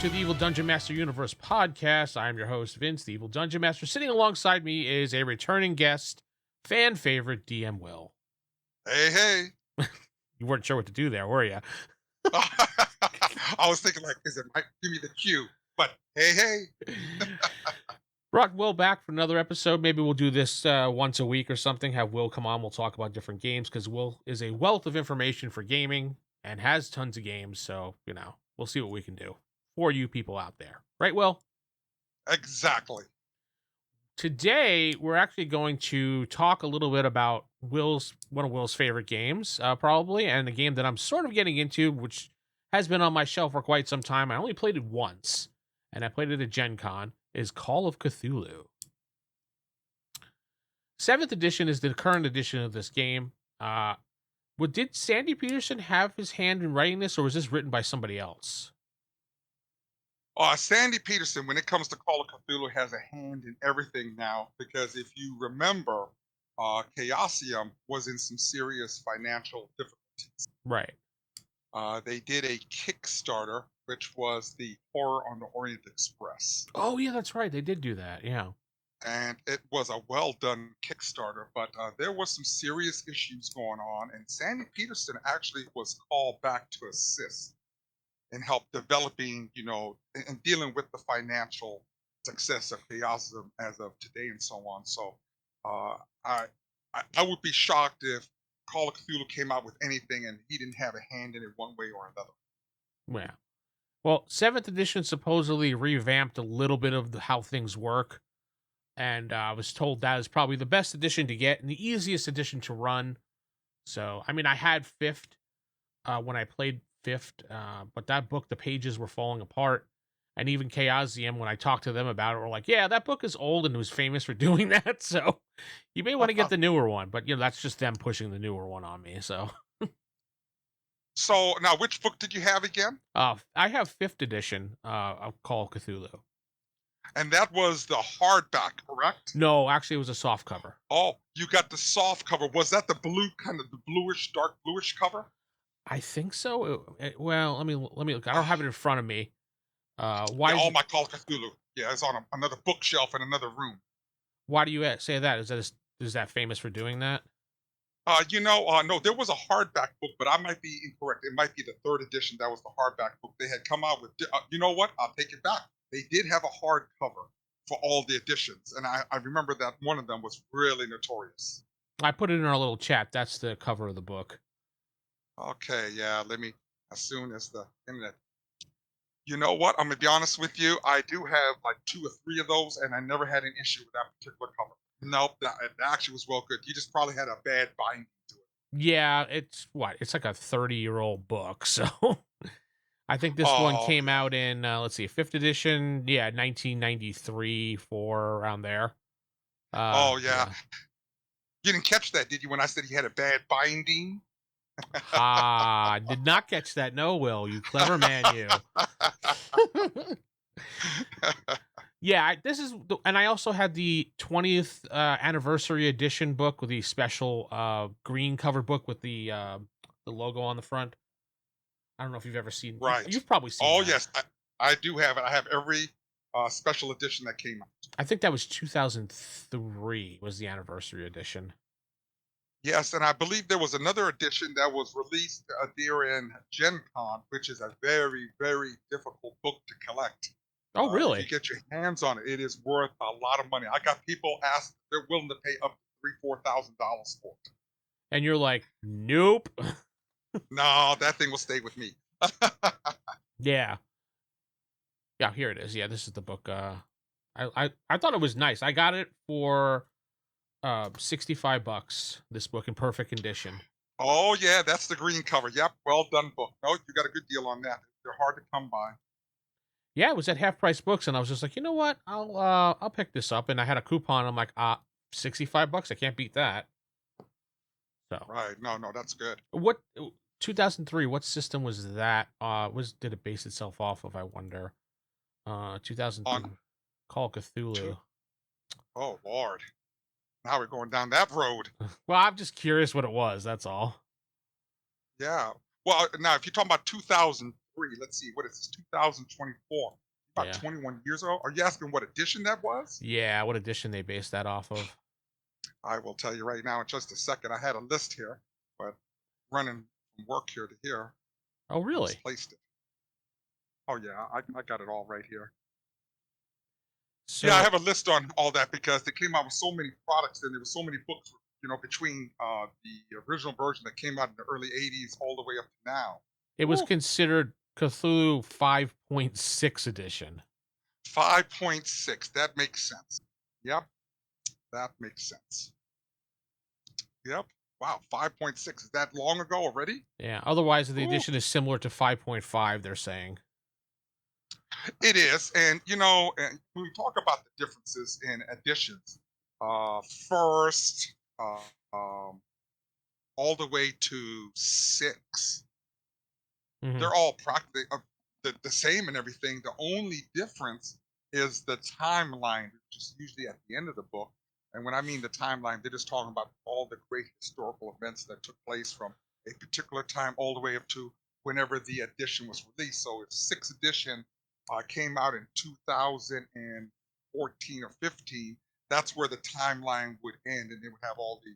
to the Evil Dungeon Master Universe podcast. I'm your host, Vince, the Evil Dungeon Master. Sitting alongside me is a returning guest, fan favorite, DM Will. Hey. You weren't sure what to do there, were you? I was thinking, like, is it Mike? Give me the cue. But hey. Brought Will back for another episode. Maybe we'll do this once a week or something. Have Will come on. We'll talk about different games because Will is a wealth of information for gaming and has tons of games. So, we'll see what we can do for you people out there. Right, Will? Exactly. Today, we're actually going to talk a little bit about one of Will's favorite games, probably, and a game that I'm sort of getting into, which has been on my shelf for quite some time. I only played it once, and I played it at Gen Con, is Call of Cthulhu. 7th edition is the current edition of this game. Did Sandy Peterson have his hand in writing this, or was this written by somebody else? Sandy Peterson, when it comes to Call of Cthulhu, has a hand in everything now, because if you remember, Chaosium was in some serious financial difficulties. Right. They did a Kickstarter, which was the Horror on the Orient Express. Oh, yeah, that's right. They did do that, yeah. And it was a well-done Kickstarter, but there was some serious issues going on, and Sandy Peterson actually was called back to assist and help developing, and dealing with the financial success of Chaosium as of today and so on. So I would be shocked if Call of Cthulhu came out with anything and he didn't have a hand in it one way or another. Yeah. Well, 7th edition supposedly revamped a little bit of how things work. And I was told that is probably the best edition to get and the easiest edition to run. So, I mean, I had 5th when I played 5th, but that book, the pages were falling apart. And even Chaosium, when I talked to them about it, were like, yeah, that book is old and was famous for doing that. So you may want to get the newer one. But, that's just them pushing the newer one on me. So So now, which book did you have again? I have 5th edition of Call of Cthulhu. And that was the hardback, correct? No, actually, it was a soft cover. Oh, you got the soft cover. Was that the blue, kind of the bluish, dark bluish cover? I think so. Well, let me look. I don't have it in front of me. Why? Yeah, my Call of Cthulhu. Yeah, it's on another bookshelf in another room. Why do you say that? Is that famous for doing that? No, there was a hardback book, but I might be incorrect. It might be the 3rd edition that was the hardback book. They had come out with, you know what? I'll take it back. They did have a hardcover for all the editions, and I remember that one of them was really notorious. I put it in our little chat. That's the cover of the book. Okay, yeah, as soon as the internet. You know what? I'm going to be honest with you. I do have like 2 or 3 of those, and I never had an issue with that particular cover. Nope, that actually was well good. You just probably had a bad binding to it. Yeah, it's like a 30-year-old book, so I think this one came out in, let's see, 5th edition, 1993, 4, around there. Yeah. You didn't catch that, did you, when I said he had a bad binding? I did not catch that. No, Will, you clever man, you. Yeah, and I also had the 20th anniversary edition book with the special green cover book with the logo on the front. I don't know if you've ever seen. Right. You've probably seen. Oh, that. Yes, I do have it. I have every special edition that came out. I think that was 2003 was the anniversary edition. Yes, and I believe there was another edition that was released during Gen Con, which is a very, very difficult book to collect. Oh, really? If you get your hands on it, it is worth a lot of money. I got people ask; they're willing to pay up to $3,000-$4,000 for it. And you're like, nope. No, that thing will stay with me. Yeah. Yeah, here it is. Yeah, this is the book. I thought it was nice. I got it for $65. This book in perfect condition. Oh yeah, that's the green cover. Yep, well done book. No, you got a good deal on that. They're hard to come by. Yeah, it was at Half Price Books, and I was just like, you know what? I'll pick this up, and I had a coupon. I'm like, $65. I can't beat that. So right, no, that's good. What 2003? What system was that? Did it base itself off of? I wonder. 2003 Call of Cthulhu. Oh Lord, now we're going down that road. Well, I'm just curious what it was. That's all. Yeah. Well, now if you're talking about 2000, 3. Let's see, what is this? 2024. About Yeah. 21 years ago. Are you asking what edition that was? Yeah, what edition they based that off of. I will tell you right now in just a second. I had a list here, but running from work here to here, Oh, I really? misplaced it. Oh yeah, I got it all right here. Yeah, I So have a list on all that because they came out with so many products and there were so many books, between the original version that came out in the early '80s all the way up to now. it was Ooh, considered Cthulhu 5.6 edition. 5.6. That makes sense. Yep, that makes sense. Yep. Wow, 5.6. Is that long ago already? Yeah, otherwise the Ooh, edition is similar to 5.5, they're saying. it is. And when we talk about the differences in editions, first, all the way to six, Mhm. they're all practically the same and everything. The only difference is the timeline, which is usually at the end of the book. And when I mean the timeline, they're just talking about all the great historical events that took place from a particular time all the way up to whenever the edition was released. So if sixth edition came out in 2014 or 15, that's where the timeline would end, and they would have all the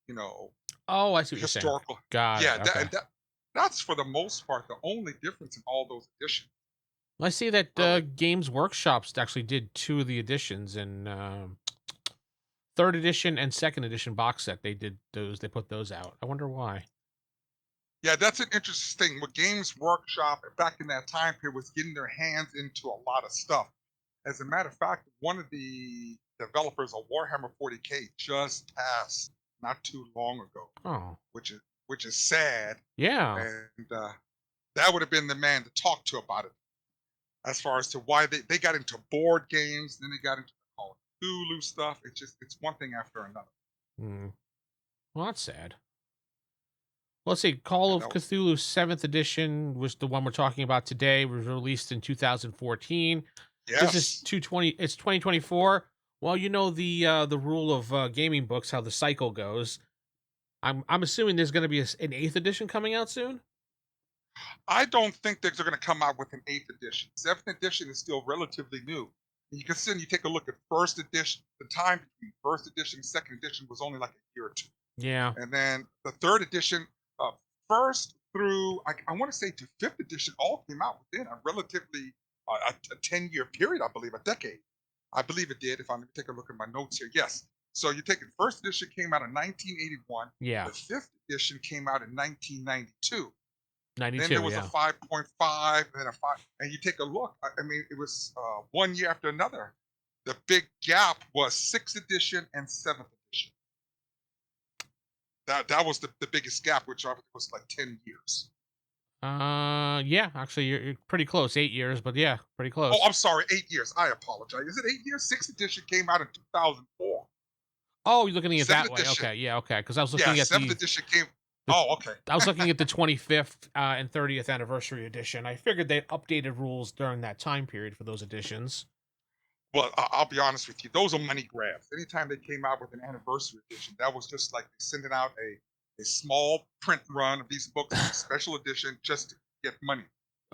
you know Oh, I see what you're saying. historical. Got it, Yeah, okay. that's for the most part the only difference in all those editions, I see that, really. Games Workshops actually did 2 of the editions in, 3rd edition and 2nd edition box set, they put those out. I wonder why. Yeah, that's an interesting thing. What Games Workshop back in that time period was getting their hands into a lot of stuff. As a matter of fact, one of the developers of Warhammer 40K just passed not too long ago, Oh, which is sad. yeah. And that would have been the man to talk to about it, as far as to why they got into board games, then they got into the Call of Cthulhu stuff. It's one thing after another. Mm. Well, that's sad. Well, let's see, Call Yeah, of that was Cthulhu 7th edition was the one we're talking about today, was released in 2014. This is yes. 220 it's 2024. Well, you know the rule of, gaming books, how the cycle goes. I'm assuming there's gonna be an 8th edition coming out soon? I don't think they're going to come out with an eighth edition. Seventh edition is still relatively new. And you can sit and you take a look at first edition. The time between first edition and second edition was only like a year or two. Yeah. And then the third edition, first through I want to say to fifth edition, all came out within a relatively a 10-year period, I believe, a decade. I believe it did. If I'm going to take a look at my notes here, yes. So you take it. First edition came out in 1981. Yeah. The fifth edition came out in 1992. Then there 92, was a yeah. 5.5, then a 5, and you take a look. I mean, it was one year after another. The big gap was sixth edition and seventh edition. That was the biggest gap, which I think was like 10 years. Yeah, actually, you're pretty close, 8 years, but yeah, pretty Oh, close. I'm sorry, 8 years. I apologize. Is it 8 years? Sixth edition came out in 2004. Oh, you're looking at it Seventh that way, edition, okay, yeah, okay. Because I was yeah, looking at seventh edition came. the Oh, okay. I was looking at the 25th, and 30th anniversary edition. I figured they updated rules during that time period for those editions. Well, I'll be honest with you; those are money grabs. Anytime they came out with an anniversary edition, that was just like sending out a small print run of these books as a special edition just to get money.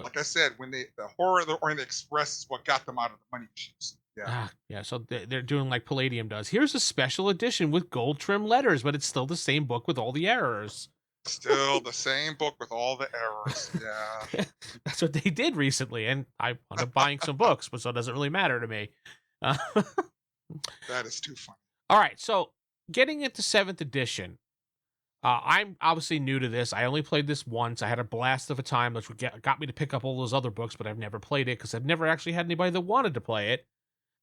Like I said, when the Horror of the Orient Express is what got them out of the money issues. Yeah, Yeah, so they're doing like Palladium does. Here's a special edition with gold trim letters, but it's still the same book with all the errors. still the same book with all the errors. Yeah, That's what they did recently, and I wound up buying some books, but so it doesn't really matter to me. Uh, that is too funny. all right, so getting into 7th edition, I'm obviously new to this. I only played this once. I had a blast of a time, which got me to pick up all those other books, but I've never played it because I've never actually had anybody that wanted to play it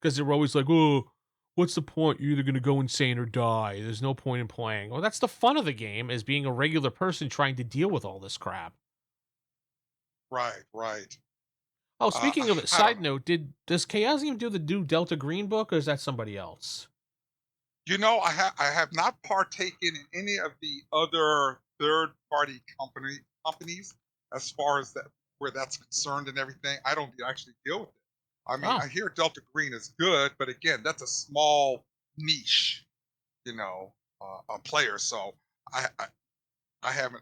because they were always like, "Oh, what's the point? You're either gonna go insane or die. There's no point in playing." Well, that's the fun of the game, is being a regular person trying to deal with all this crap. Right, right. Oh, speaking of it, I don't side know. note, does Chaosium do the new Delta Green book, or is that somebody else? I have not partaken in any of the other third party companies as far as that where that's concerned and everything. I don't actually deal with it. I mean, Oh, I hear Delta Green is good, but again, that's a small niche, a player. So I, I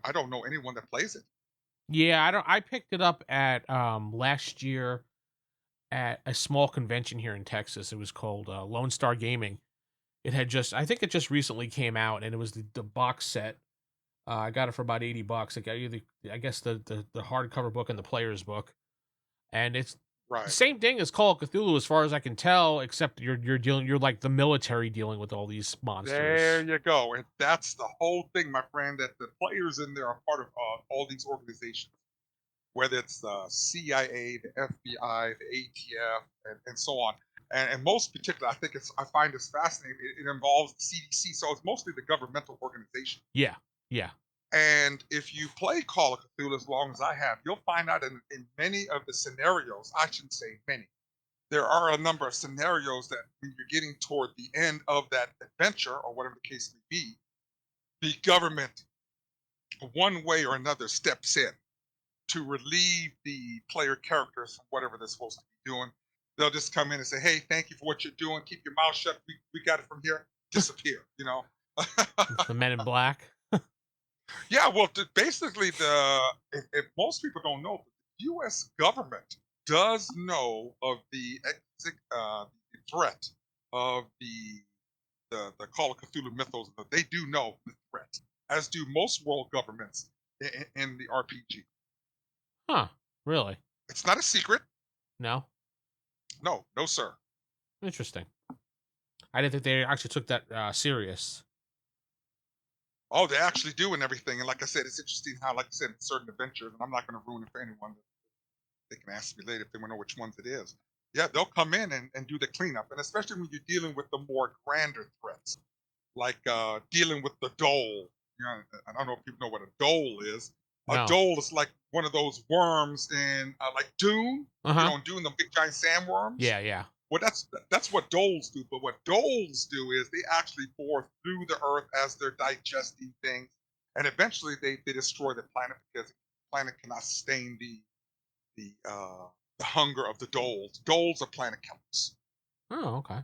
I don't know anyone that plays it. Yeah, I don't. I picked it up at last year at a small convention here in Texas. It was called Lone Star Gaming. It had just, I think it just recently came out, and it was the box set. I got it for about $80. I got you I guess the hardcover book and the player's book, and it's the Right. same thing as Call of Cthulhu as far as I can tell, except you're like the military dealing with all these There monsters. you go. And that's the whole thing, my friend, that the players in there are part of all these organizations, whether it's the CIA, the FBI, the ATF, and so on. And most particular, I find this fascinating. It involves the CDC, so it's mostly the governmental organization. Yeah, yeah. And if you play Call of Cthulhu as long as I have, you'll find out in many of the scenarios, I shouldn't say many, there are a number of scenarios that when you're getting toward the end of that adventure or whatever the case may be, the government, one way or another, steps in to relieve the player characters from whatever they're supposed to be doing. They'll just come in and say, "Hey, thank you for what you're doing. Keep your mouth shut. We got it from here." Disappear. The Men in Black. Yeah. Well, basically, if most people don't know, the U.S. government does know of the threat of the Call of Cthulhu mythos. They do know the threat, as do most world governments in the RPG. Huh? Really? It's not a secret. No. No, no, sir. Interesting. I didn't think they actually took that serious. Oh, they actually do and everything. And like I said, it's interesting how, like I said, in certain adventures, and I'm not going to ruin it for anyone. They can ask me later if they want to know which ones it is. Yeah, they'll come in and do the cleanup. And especially when you're dealing with the more grander threats, like dealing with the dole. I don't know if people know what a dole is. A No. dole is like one of those worms in like Dune. Uh huh. Dune, the big giant sandworms. Yeah, yeah. Well, that's what doles do. But what doles do is they actually bore through the earth as they're digesting things, and eventually they destroy the planet because the planet cannot sustain the hunger of the doles. Doles are planet killers, Oh, okay.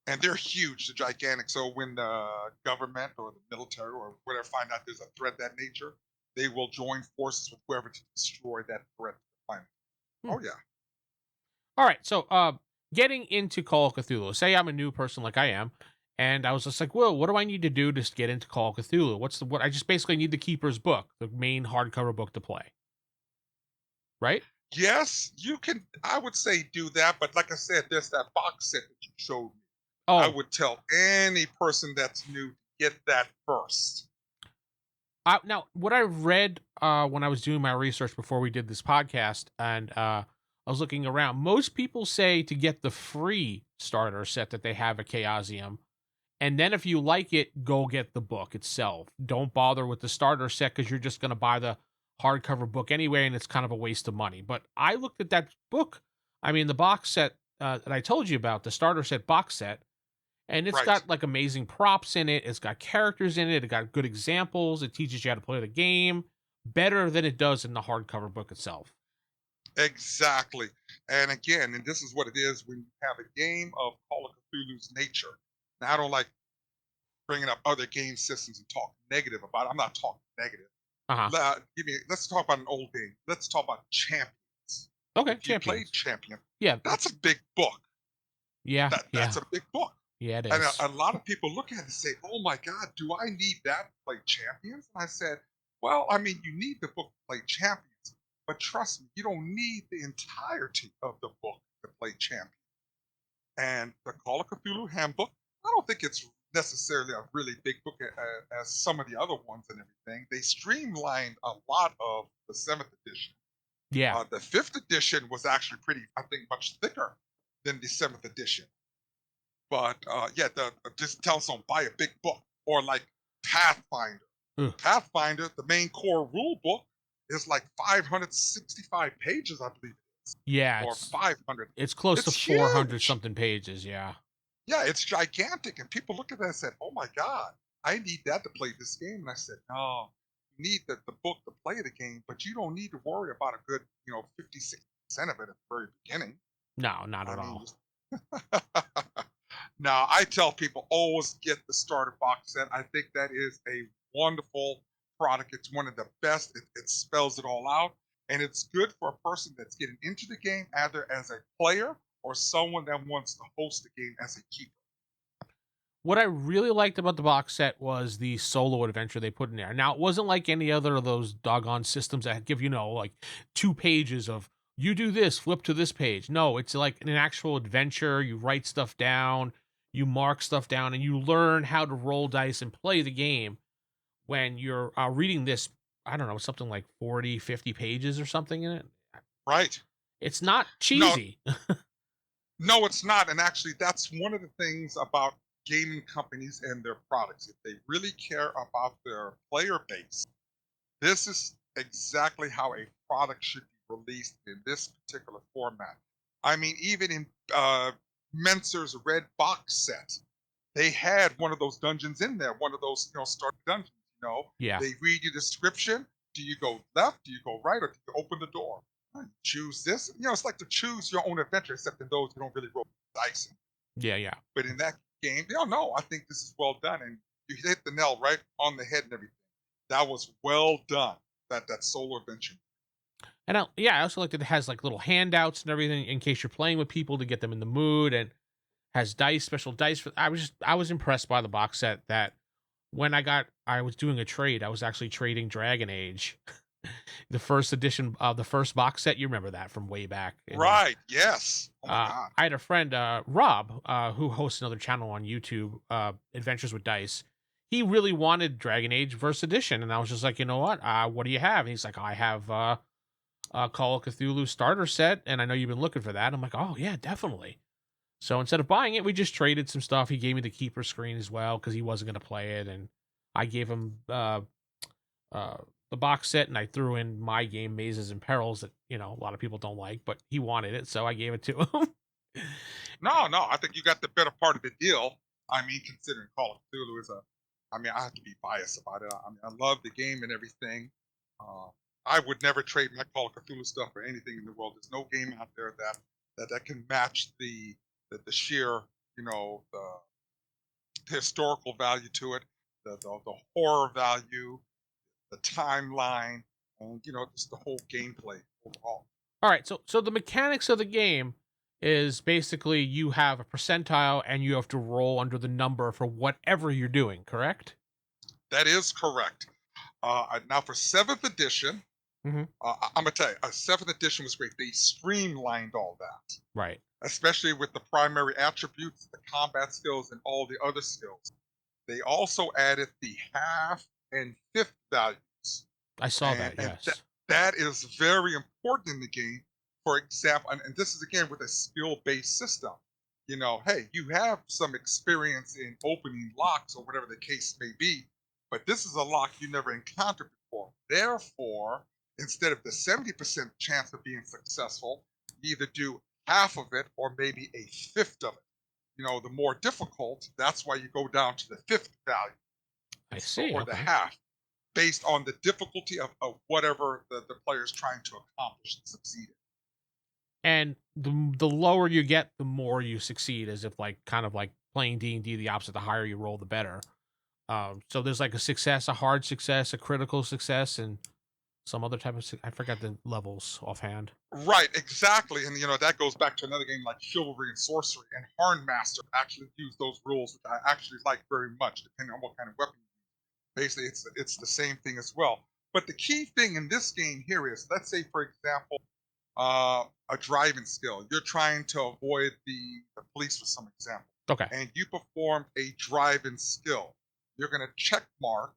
and they're huge, they're gigantic. So when the government or the military or whatever find out there's a threat of that nature, they will join forces with whoever to destroy that threat to the planet. Hmm. Oh yeah. All right. So, getting into Call of Cthulhu. Say I'm a new person, like I am, and I was just like, "Well, what do I need to do to get into Call of Cthulhu? What's the what? I just basically need the Keeper's book, the main hardcover book to play, right? Yes, you can. I would say do that, but like I said, there's that box set that you showed me. I Oh, would tell any person that's new to get that first. now what I read when I was doing my research before we did this podcast, and I was looking around. Most people say to get the free starter set that they have at Chaosium. And then if you like it, go get the book itself. Don't bother with the starter set because you're just going to buy the hardcover book anyway, and it's kind of a waste of money. But I looked at that book, I mean, the box set that I told you about, the starter set box set, and it's Right. got like amazing props in it. It's got characters in it. It got good examples. It teaches you how to play the game better than it does in the hardcover book itself. Exactly. And again, and this is what it is when you have a game of Call of Cthulhu's nature. Now, I don't like bringing up other game systems and talk negative about it. I'm not talking negative. Uh huh. Let's talk about an old game. Let's talk about Champions. Okay, If you played champions. Champion, Yeah, that's a big book. yeah, That's yeah, a big book. yeah. It And is. a lot of people look at it and say, "Oh my God, do I need that to play Champions?" And I said, "Well, I mean, you need the book to play Champions, but trust me, you don't need the entirety of the book to play Champions." And the Call of Cthulhu Handbook, I don't think it's necessarily a really big book as some of the other ones and everything. They streamlined a lot of the seventh edition. Yeah. The fifth edition was actually pretty, I think, much thicker than the seventh edition. But yeah, just tell someone buy a big book or like Pathfinder. Ugh. Pathfinder, the main core rule book is like 565 pages, I believe, Yeah, or 500. it's close to It's 400 huge. something pages, yeah. Yeah, it's gigantic. And people look at that and said, "Oh my God, I need that to play this game." And I said, "No, you need the book to play the game, but you don't need to worry about a good, 50, 60% of it at the very beginning." No, not I at mean, all. now I tell people always get the starter box set. I think that is a wonderful product. It's one of the best. It spells it all out, and it's good for a person that's getting into the game, either as a player or someone that wants to host the game as a keeper. What I really liked about the box set was the solo adventure they put in there. Now, it wasn't like any other of those doggone systems that give, like 2 pages of you do this, flip to this page. No, it's like an actual adventure. You write stuff down, you mark stuff down, and you learn how to roll dice and play the game when you're reading this. I don't know, something like 40, 50 pages or something in it. Right. It's not No, cheesy. no, it's not. And actually, that's one of the things about gaming companies and their products. If they really care about their player base, this is exactly how a product should be released in this particular format. I mean, even in Menser's Red Box set, they had one of those dungeons in there, one of those, start dungeons. Yeah. They read you the description. Do you go left? Do you go right? Or do you open the door? Choose this. It's like to choose your own adventure, except in those you don't really roll dice. Yeah, yeah. But in that game, no, I think this is well done, and you hit the nail right on the head and everything. That was well done. That solo adventure. And yeah, I also like that it has like little handouts and everything in case you're playing with people to get them in the mood, and has dice, special dice. I was impressed by the box set. That when I was doing a trade, I was actually trading Dragon Age, the first edition of the first box set. You remember that from way back in the. Right. Yes. Oh my God. I had a friend, Rob, who hosts another channel on YouTube, Adventures with Dice. He really wanted Dragon Age First Edition, and I was just like, you know what do you have? And he's like, I have Call of Cthulhu starter set, and I know you've been looking for that. I'm like, oh yeah, definitely. So instead of buying it, we just traded some stuff. He gave me the keeper screen as well because he wasn't going to play it, and I gave him uh, the box set, and I threw in my game Mazes and Perils that a lot of people don't like, but he wanted it, so I gave it to him. No, no, I think you got the better part of the deal. I mean, considering Call of Cthulhu is I mean, I have to be biased about it. I mean, I love the game and everything. Uh, I would never trade my Call of Cthulhu stuff for anything in the world. There's no game out there that can match the sheer, the historical value to it, the horror value, the timeline, and just the whole gameplay overall. All right, so the mechanics of the game is basically you have a percentile and you have to roll under the number for whatever you're doing, correct? That is correct. Now for seventh edition, Mm-hmm. I'm gonna tell you, seventh edition was great. They streamlined all that, Right. especially with the primary attributes, the combat skills, and all the other skills. They also added the half and fifth values, I saw and that. and that Yes. that is very important in the game. For example, and this is again with a skill-based system. Hey, you have some experience in opening locks or whatever the case may be, but this is a lock you never encountered before. Therefore, instead of the 70% chance of being successful, you either do half of it or maybe a fifth of it. The more difficult, that's why you go down to the fifth value, I see. or the Okay. half, based on the difficulty of whatever the player is trying to accomplish and succeed in. And the lower you get, the more you succeed, as if like kind of like playing D&D, the opposite. The higher you roll, the better. So there's like a success, a hard success, a critical success, and some other type of. I forgot the levels offhand. Right, exactly. And that goes back to another game like Chivalry and Sorcery, and Hornmaster actually use those rules, which I actually like very much, depending on what kind of weapon you use. Basically, it's the same thing as well. But the key thing in this game here is, let's say, for example, a driving skill. You're trying to avoid the police, for some example, Okay. and you performed a driving skill. You're going to check mark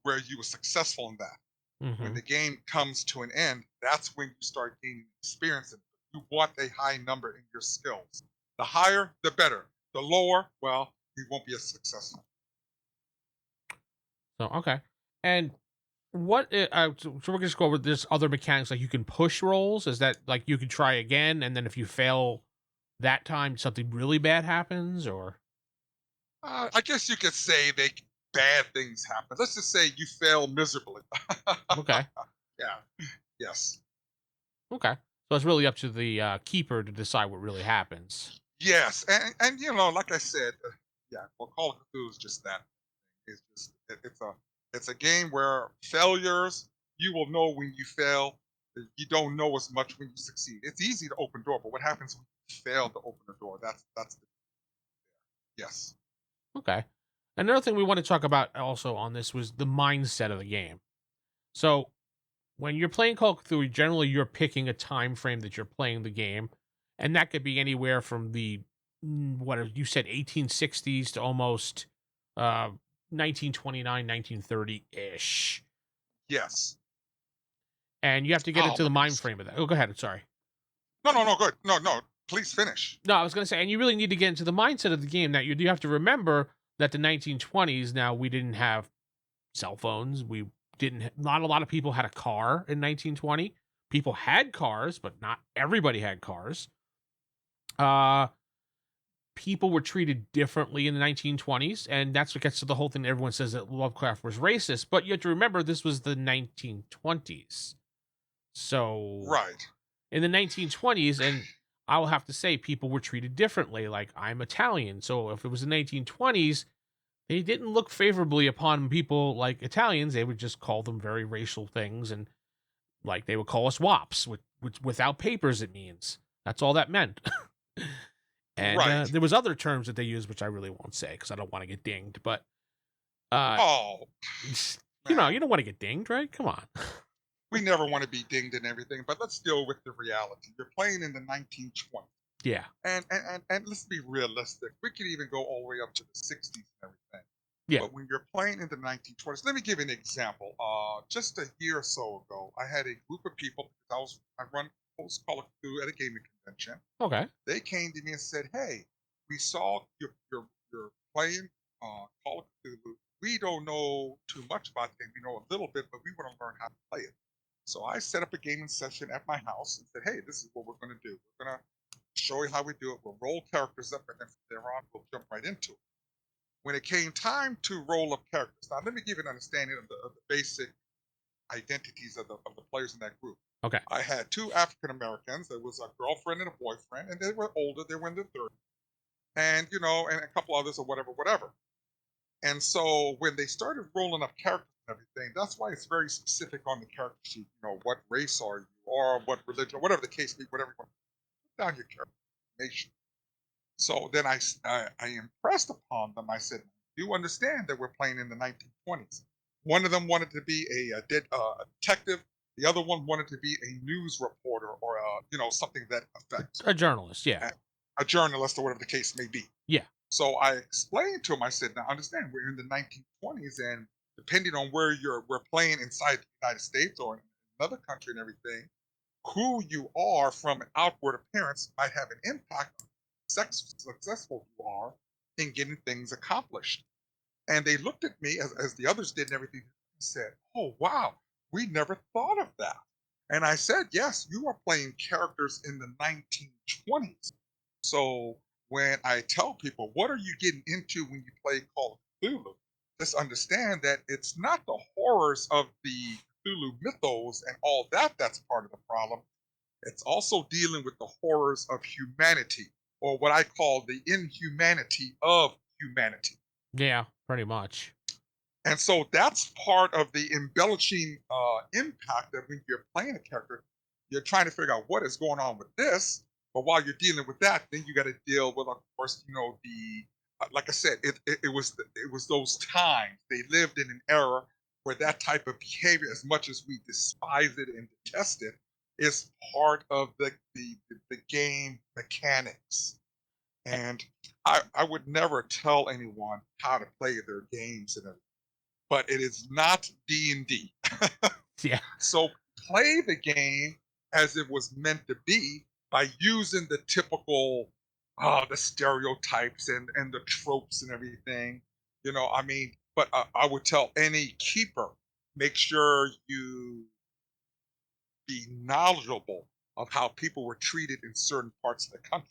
where you were successful in that. When Mm-hmm. the game comes to an end, that's when you start gaining experience. And you want a high number in your skills. The higher, the better. The lower, well, you won't be as successful. So okay. And so we're gonna just go over this other mechanics, like you can push rolls. Is that like you can try again, and then if you fail that time, something really bad happens, or I guess you could say bad things happen. Let's just say you fail miserably. okay, Yeah. Yes. okay. So it's really up to the keeper to decide what really happens. Yes. And like I said, yeah. Well, Call of Cthulhu is just that. It's just it's a It's a game where failures, you will know when you fail. You don't know as much when you succeed. It's easy to open door, but what happens when you fail to open a door? That's the, yes. Okay. Another thing we want to talk about also on this was the mindset of the game. So when you're playing Call of Cthulhu, generally you're picking a time frame that you're playing the game, and that could be anywhere from the what you said 1860s to almost uh 1929, 1930 ish, Yes. and you have to get Oh into the my mind goodness. frame of that. Oh, go ahead. Sorry. No, no, no, good. No, no. Please finish. No, I was going to say, and you really need to get into the mindset of the game. That you have to remember that the 1920s. Now we didn't have cell phones. We didn't. Not a lot of people had a car in 1920. People had cars, but not everybody had cars. Uh, People were treated differently in the 1920s, and that's what gets to the whole thing. Everyone says that Lovecraft was racist, but you have to remember this was the 1920s. So Right. in the 1920s, and I'll have to say people were treated differently. Like I'm Italian, so if it was the 1920s, they didn't look favorably upon people like Italians. They would just call them very racial things, and like they would call us wops, which without papers it means. That's all that meant. And Right. there was other terms that they used, which I really won't say because I don't want to get dinged. But uh, Oh you man. don't want to get dinged, right? Come on. We never want to be dinged and everything, but let's deal with the reality. You're playing in the 1920s. Yeah, And let's be realistic. We could even go all the way up to the 60s and everything. yeah. But when you're playing in the 1920s, let me give you an example. Just a year or so ago, I had a group of people because I run host Call of Cthulhu at a gaming convention. Okay. They came to me and said, "Hey, we saw you're playing Call of Cthulhu. We don't know too much about the game. We know a little bit, but we want to learn how to play it." So I set up a gaming session at my house and said, "Hey, this is what we're going to do. We're going to show you how we do it. We'll roll characters up, and then from there on, we'll jump right into it." When it came time to roll up characters, now let me give you an understanding of the basic identities of the players in that group. Okay. I had two African Americans. There was a girlfriend and a boyfriend, and they were older. They were in their 30s, and and a couple others or whatever, whatever. And so when they started rolling up characters and everything, that's why it's very specific on the character sheet. What race are you, or what religion, or whatever the case may be, whatever you want to put down your character information. So then I impressed upon them. I said, "You understand that we're playing in the 1920s." One of them wanted to be a detective. The other one wanted to be a news reporter or something that affects A journalist. Yeah. a journalist or whatever the case may be. Yeah. So I explained to him. I said, "Now understand, we're in the 1920s, and depending on where we're playing inside the United States or in another country and everything, who you are from an outward appearance might have an impact on successful you are in getting things accomplished." And they looked at me as the others did and everything and said, "Oh, wow, we never thought of that." And I said, "Yes, you are playing characters in the 1920s. So when I tell people, what are you getting into when you play Call of Cthulhu? Just understand that it's not the horrors of the Cthulhu mythos and all that that's part of the problem. It's also dealing with the horrors of humanity, or what I call the inhumanity of humanity." Yeah. Pretty much. And so that's part of the embellishing impact that when you're playing a character, you're trying to figure out what is going on with this. But while you're dealing with that, then you got to deal with, of course, the like I said, it was those times they lived in an era where that type of behavior, as much as we despise it and detest it, is part of the game mechanics. Eh, And I would never tell anyone how to play their games and everything, but it is not D&D. Yeah. So play the game as it was meant to be by using the typical the stereotypes and the tropes and everything. I mean, but I would tell any keeper, make sure you be knowledgeable of how people were treated in certain parts of the country.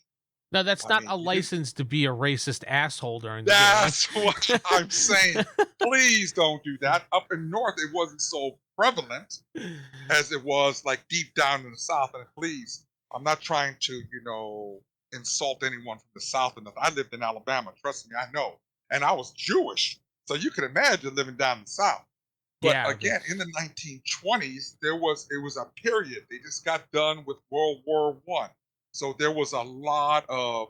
Now that's I not mean, a you didn't. license to be a racist asshole during the game. That's what I'm saying. Please don't do that. Up in north, it wasn't so prevalent as it was like deep down in the south. And please, I'm not trying to, insult anyone from the south or nothing. I lived in Alabama. Trust me, I know. And I was Jewish. So you can imagine living down in the south. But Yeah, again, in the 1920s, it was a period. They just got done with World War One, so there was a lot of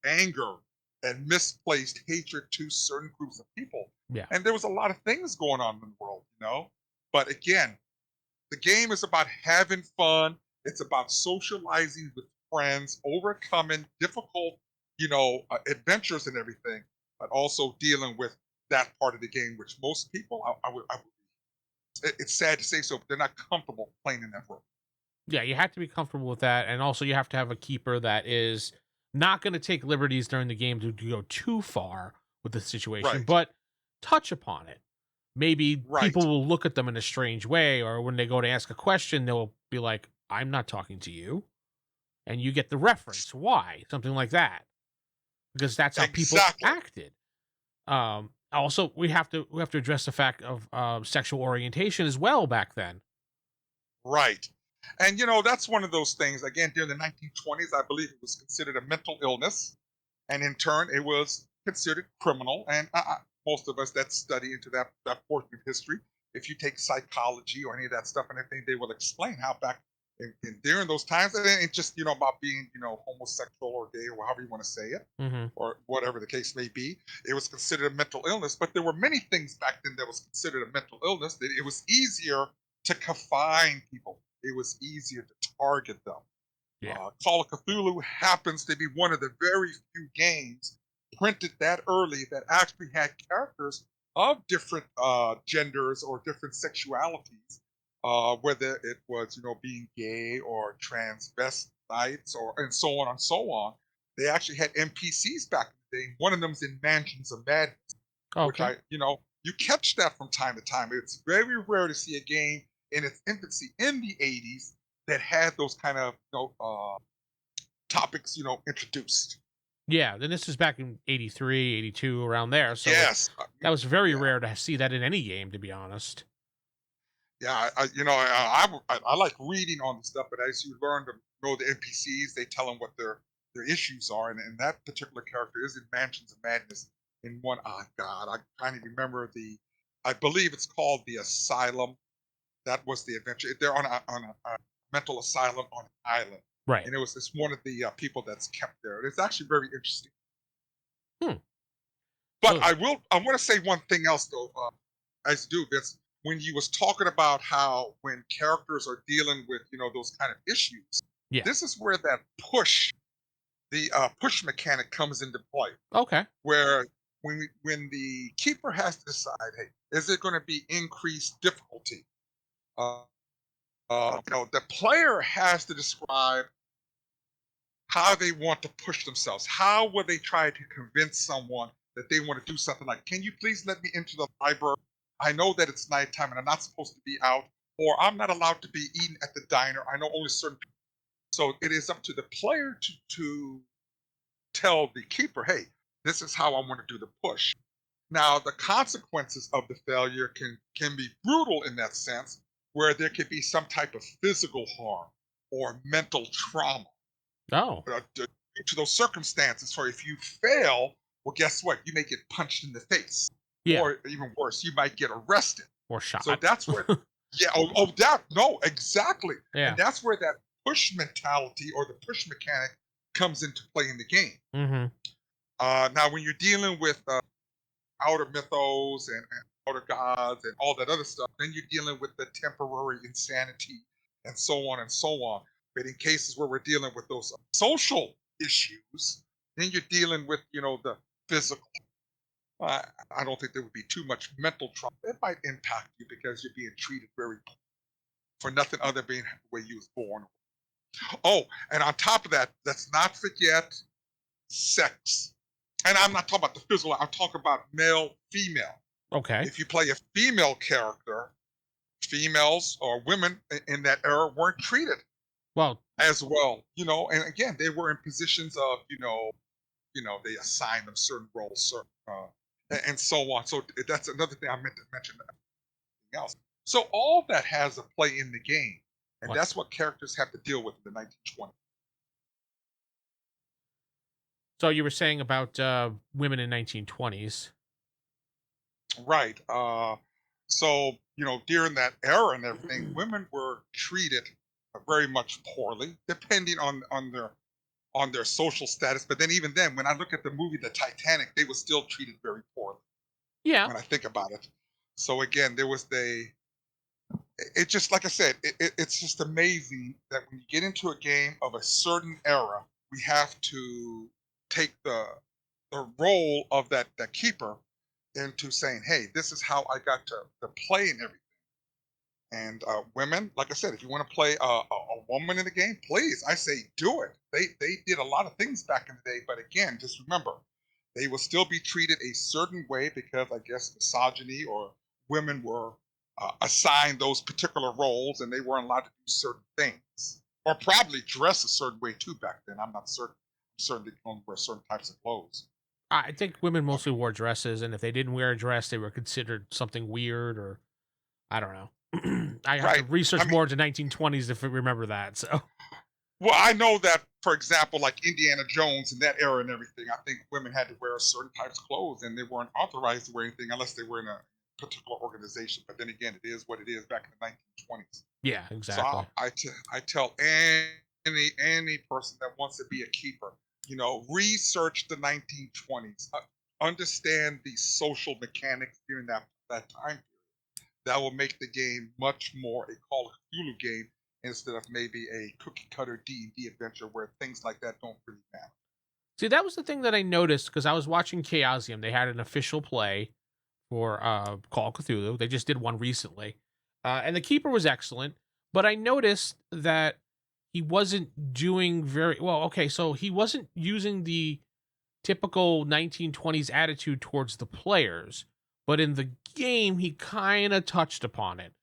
anger and misplaced hatred to certain groups of people, yeah, and there was a lot of things going on in the world, you know. But again, the game is about having fun. It's about socializing with friends, overcoming difficult, adventures and everything, but also dealing with that part of the game, which most people, it's sad to say so, but they're not comfortable playing in that world. yeah. You have to be comfortable with that, and also you have to have a keeper that is not going to take liberties during the game to go too far with the situation, Right, but touch upon it. Maybe people right, will look at them in a strange way, or when they go to ask a question, they'll be like, "I'm not talking to you," and you get the reference. Why? Something like that, because that's how people exactly, acted. Also, we have to address the fact of sexual orientation as well back then. right. And that's one of those things. Again, during the 1920s, I believe it was considered a mental illness, and in turn, it was considered criminal. And most of us that study into that portion of history, if you take psychology or any of that stuff and everything, they will explain how back during those times, and it's just about being homosexual or gay or however you want to say it, Hmm. or whatever the case may be. It was considered a mental illness, but there were many things back then that was considered a mental illness. That it was easier to confine people. It was easier to target them. Yeah. Call of Cthulhu happens to be one of the very few games printed that early that actually had characters of different genders or different sexualities, whether it was being gay or transvestites or and so on and so on. They actually had NPCs back in the day. One of them's in Mansions of Madness, which Okay. you catch that from time to time. It's very rare to see a game in its infancy in the 80s that had those kind of topics introduced. Yeah. Then this is back in 83, 82, around there. So Yes, that was very yeah, rare to see that in any game, to be honest. yeah. I like reading on the stuff, but as you learn to know the NPCs, they tell them what their issues are, and that particular character is in Mansions of Madness. In one, oh God, I can't even remember the. I believe it's called the Asylum. That was the adventure. They're on a mental asylum on an island, Right. and it's one of the people that's kept there. It's actually very interesting. Hmm. But So I want to say one thing else though, as do Vince, when you was talking about how when characters are dealing with those kind of issues, yeah. this is where that the push mechanic comes into play, Okay. where when the keeper has to decide, hey, is it going to be increased difficulty? Uh, the player has to describe how they want to push themselves. How will they try to convince someone that they want to do something like, can you please let me into the library? I know that it's nighttime and I'm not supposed to be out, or I'm not allowed to be eating at the diner. I know only certain people. So it is up to the player to tell the keeper, hey, this is how I want to do the push. Now, the consequences of the failure can be brutal in that sense, where there could be some type of physical harm or mental trauma Oh. due to those circumstances. So if you fail, well, guess what? You may get punched in the face, Yeah. or even worse, you might get arrested. Or So shot. that's where, yeah, that, no, exactly, and Yeah. that's where that push mentality or the push mechanic comes into play in the game. Hmm. Now, when you're dealing with outer mythos and outer gods and all that other stuff, then you're dealing with the temporary insanity and so on and so on. But in cases where we're dealing with those social issues, then you're dealing with, the physical. I, I don't think there would be too much mental trauma. It might impact you because you're being treated very for nothing other than being the way you was born. Oh, and on top of that, let's not forget sex. And I'm not talking about the physical, I'm talking about male, female. Okay. If you play a female character, females or women in that era weren't treated Well, as well, and again, they were in positions of, they assigned them certain roles, certain, and so on. So that's another thing I meant to mention. Everything else. So all that has a play in the game, and what? that's what characters have to deal with in the 1920s. So you were saying about women in 1920s. Right. So, during that era and everything, women were treated very much poorly, depending on their social status. But then, even then, when I look at the movie The Titanic, they were still treated very poorly. Yeah. When I think about it, so again, there was it just like I said, it's just amazing that when you get into a game of a certain era, we have to take the role of that keeper into saying, hey, this is how I got to play and everything. And women, like I said, if you want to play a woman in the game, please, I say do it. They did a lot of things back in the day, but again, just remember, they will still be treated a certain way because I guess misogyny or women were assigned those particular roles and they weren't allowed to do certain things or probably dress a certain way too back then. I'm not certain. I'm certain they can only wear certain types of clothes. I think women Um, mostly wore dresses, and if they didn't wear a dress, they were considered something weird, or I don't know. I have to right. I research mean, more into 1920s if I remember that. So well, I know that, for example, like Indiana Jones in that era and everything, I think women had to wear certain types of clothes and they weren't authorized to wear anything unless they were in a particular organization. But then again, it is what it is back in the 1920s. yeah, So exactly. I tell any person that wants to be a keeper, research the 1920s, understand the social mechanics during that time. That will make the game much more a Call of Cthulhu game instead of maybe a cookie cutter D&D adventure where things like that don't really matter. See, that was the thing that I noticed because I was watching Chaosium. They had an official play for Call of Cthulhu. They just did one recently, and the keeper was excellent. But I noticed that he wasn't doing very well. Okay, so he wasn't using the typical 1920s attitude towards the players, but in the game, he kind of touched upon it.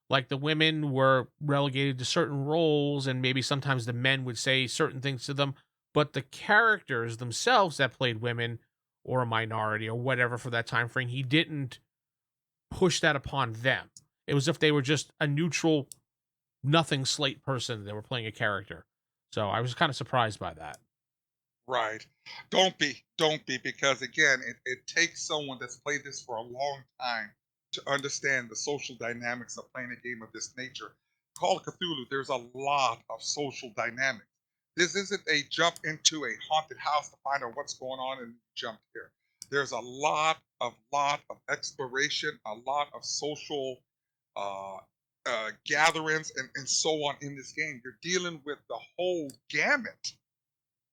Like the women were relegated to certain roles, and maybe sometimes the men would say certain things to them, but the characters themselves that played women or a minority or whatever for that time frame, he didn't push that upon them. It was if they were just a neutral, nothing slate person that were playing a character. So I was kind of surprised by that. Right. Don't be, because again, it takes someone that's played this for a long time to understand the social dynamics of playing a game of this nature. Call of Cthulhu, there's a lot of social dynamics. This isn't a jump into a haunted house to find out what's going on and jump here. There's a lot of exploration, a lot of social uh, gatherings, and so on in this game. You're dealing with the whole gamut,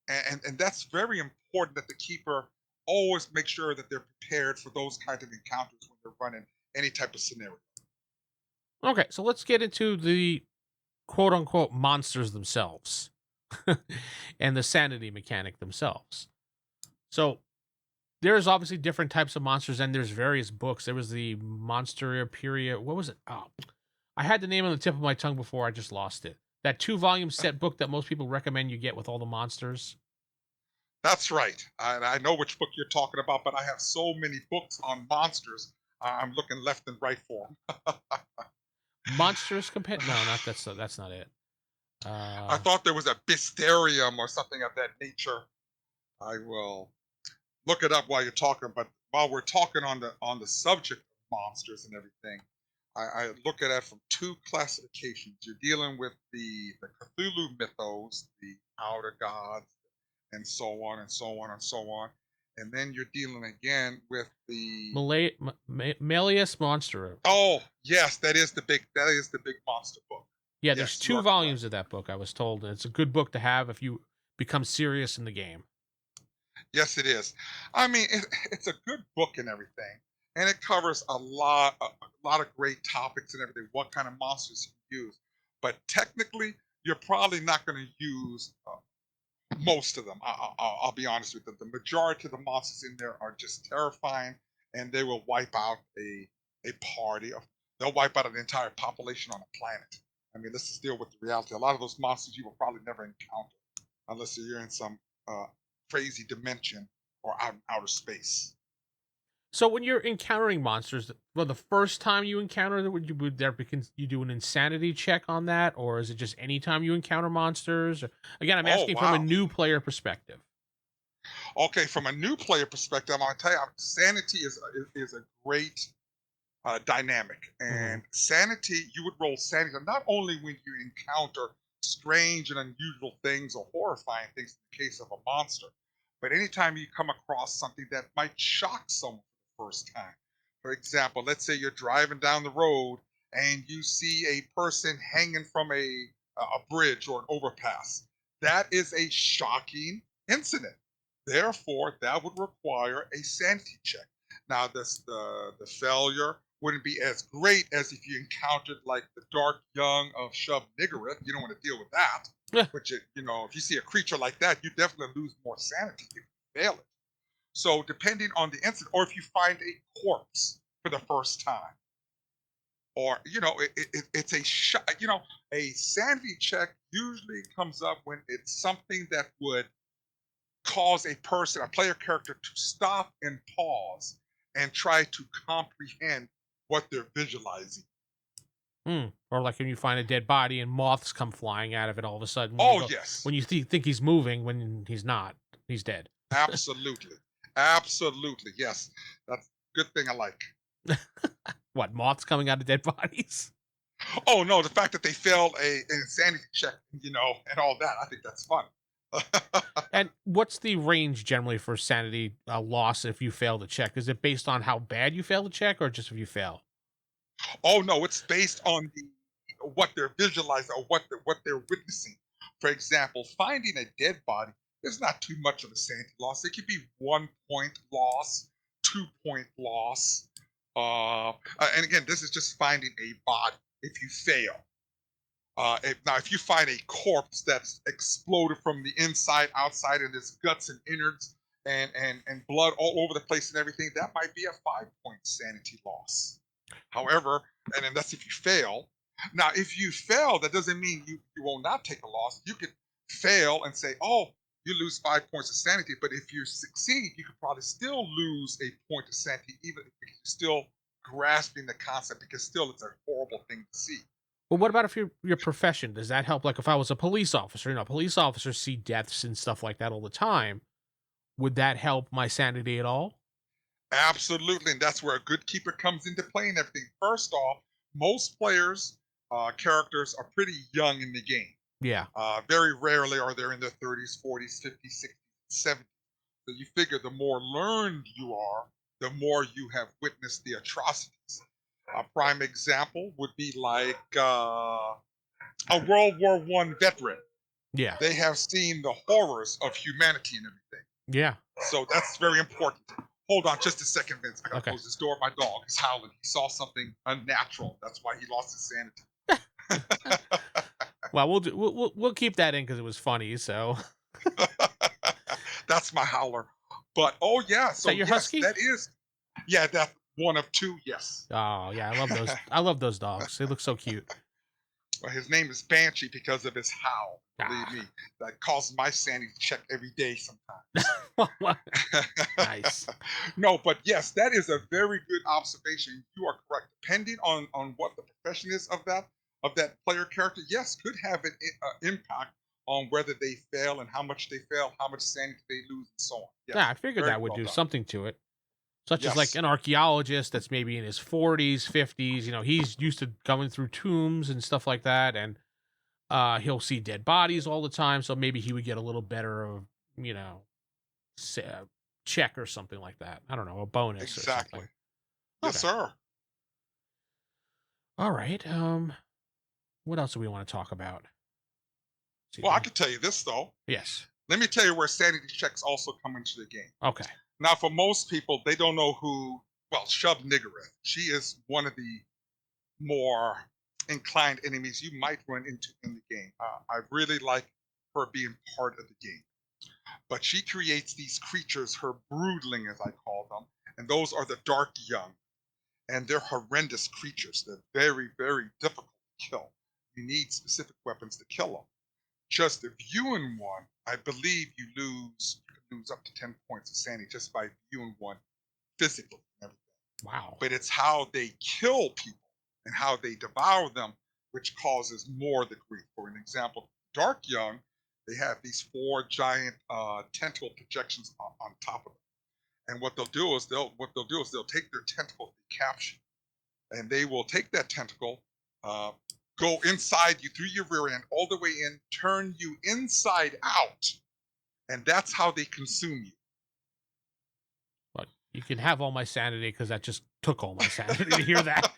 and that's very important that the keeper always make sure that they're prepared for those kinds of encounters when they're running any type of scenario. Okay, so let's get into the quote unquote monsters themselves and the sanity mechanic themselves. So there's obviously different types of monsters, and there's various books. There was the Monster period. What was it? Oh, I had the name on the tip of my tongue before. I just lost it. That 2 volume set book that most people recommend you get with all the monsters. That's right. I know which book you're talking about, but I have so many books on monsters. I'm looking left and right for them. Monsters compare? No, not that's not it. I Uh, thought there was a Bysterium or something of that nature. I will look it up while you're talking. But while we're talking on the subject of monsters and everything, I look at it from two classifications. You're dealing with the Cthulhu mythos, the outer gods, and so on and so on and so on. And then you're dealing again with the Malleus Monstrum. oh yes, that is the big monster book. Yeah, there's Yes, you two are correct. volumes of that book. I was told, and it's a good book to have if you become serious in the game. Yes, it is. I mean, it's a good book and everything, and it covers a lot of great topics and everything. What kind of monsters you use, but technically, you're probably not going to use most of them. I'll be honest with you. The majority of the monsters in there are just terrifying, and they will wipe out a party. They'll wipe out an entire population on a planet. I mean, let's just deal with the reality. A lot of those monsters you will probably never encounter unless you're in some uh, crazy dimension or out in outer space. So when you're encountering monsters, well, the first time you encounter them, would there be you do an insanity check on that, or is it just any time you encounter monsters? Again, I'm Oh asking from a wow. new player perspective. Okay, from a new player perspective, I'm gonna tell you, sanity is a great dynamic. Hmm. And sanity, you would roll sanity not only when you encounter strange and unusual things or horrifying things in the case of a monster, but anytime you come across something that might shock someone for the first time. For example, let's say you're driving down the road and you see a person hanging from a bridge or an overpass. That is a shocking incident. Therefore, that would require a sanity check. Now, the failure wouldn't be as great as if you encountered like the dark young of Shub Niggurath. You don't want to deal with that. Yeah. But if you see a creature like that, you definitely lose more sanity if you fail it. So depending on the incident, or if you find a corpse for the first time, or it's a sanity check usually comes up when it's something that would cause a player character, to stop and pause and try to comprehend what they're visualizing. Hmm. Or like when you find a dead body and moths come flying out of it all of a sudden when you Oh, go yes, when you think he's moving when he's not. He's dead. absolutely. Absolutely. Yes. That's a good thing I like. What, moths coming out of dead bodies? Oh, no, the fact that they failed an insanity check, and all that, I think that's fun. And what's the range generally for sanity loss if you fail to check? Is it based on how bad you fail to check, or just if you fail? Oh, no, it's based on what they're visualizing or what they're witnessing. For example, finding a dead body is not too much of a sanity loss. It could be 1 point loss, 2 point loss. And again, this is just finding a body if you fail. If you find a corpse that's exploded from the inside, outside, and there's guts and innards and blood all over the place and everything, that might be a 5 point sanity loss. However, and then that's if you fail. Now, if you fail, that doesn't mean you will not take a loss. You could fail and say, oh, you lose 5 points of sanity. But if you succeed, you could probably still lose a point of sanity, even if you're still grasping the concept, because still it's a horrible thing to see. Well, what about if your profession? Does that help? Like if I was a police officer, police officers see deaths and stuff like that all the time. Would that help my sanity at all? Absolutely, and that's where a good keeper comes into play and everything. First off, most players, characters are pretty young in the game. Yeah. Very rarely are they in their 30s, 40s, 50s, 60s, 70s. So you figure the more learned you are, the more you have witnessed the atrocities. A prime example would be like a World War I veteran. Yeah. They have seen the horrors of humanity and everything. Yeah. So that's very important. Hold on just a second, Vince. I gotta Okay. close this door. My dog is howling. He saw something unnatural. That's why he lost his sanity. Well, we'll keep that in because it was funny. So, That's my howler. But oh yeah, is that so your yes, husky? that is, yeah, that's one of two. Yes. Oh yeah, I love those. I love those dogs. They look so cute. Well, his name is Banshee because of his howl. Believe Ah. me, that causes my sanity to check every day sometimes. Nice. No, but yes, that is a very good observation. You are correct. Depending on what the profession is of that player character, yes, could have an impact on whether they fail and how much they fail, how much sanity they lose, and so on. Yeah, Yes, I figured very that would well do done. something to it. Such as like Yes, an archaeologist that's maybe in his 40s, 50s. He's used to going through tombs and stuff like that, and he'll see dead bodies all the time. So maybe he would get a little better of you know sa- check or something like that. I don't know, a bonus or exactly. something. Yes, Okay. sir. All right. What else do we want to talk about? See, Well, I could tell you this though. yes. Let me tell you where sanity checks also come into the game. Okay. Now, for most people, they don't know who. Well, Shub Niggurath. She is one of the more inclined enemies you might run into in the game. I really like her being part of the game. But she creates these creatures, her broodling, as I call them, and those are the Dark Young. And they're horrendous creatures. They're very, very difficult to kill. You need specific weapons to kill them. Just viewing one, I believe you can lose up to 10 points of sanity just by viewing one physically and everything. Wow. But it's how they kill people and how they devour them which causes more of the grief. For an example, Dark Young, they have these four giant tentacle projections on top of them. And what they'll do is they'll take their tentacle, they capture. and they will take that tentacle, uh, go inside you through your rear end, all the way in, turn you inside out, and that's how they consume you. But you can have all my sanity because that just took all my sanity to hear that.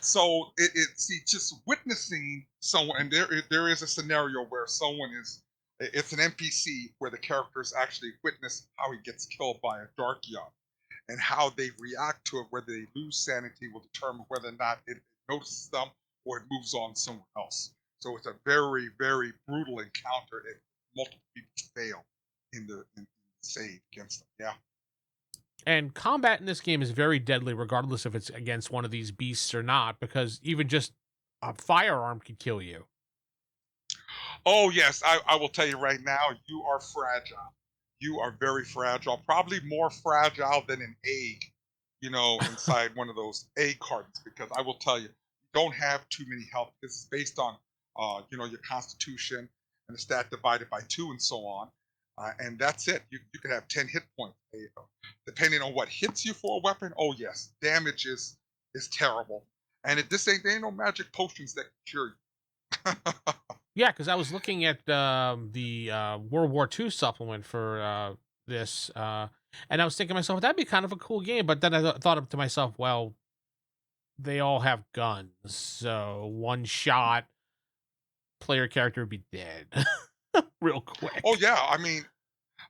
So see, just witnessing someone, and there is a scenario where someone is, it's an NPC where the characters actually witness how he gets killed by a dark young, and how they react to it, whether they lose sanity will determine whether or not it notices them or it moves on somewhere else. So it's a very, very brutal encounter if multiple people fail in the save against them. Yeah. And combat in this game is very deadly, regardless if it's against one of these beasts or not, because even just a firearm could kill you. Oh yes, I will tell you right now, you are fragile. You are very fragile, probably more fragile than an egg, inside one of those egg cartons. Because I will tell you, you don't have too many health. This is based on, your constitution and the stat divided by two and so on, and that's it. You can have 10 hit points. Depending on what hits you for a weapon. Oh yes, damage is terrible, and this ain't no magic potions that can cure you. Yeah, because I was looking at the World War II supplement for this, and I was thinking to myself, that'd be kind of a cool game. But then I thought to myself, well, they all have guns, so one shot, player character would be dead real Oh quick. yeah, I mean,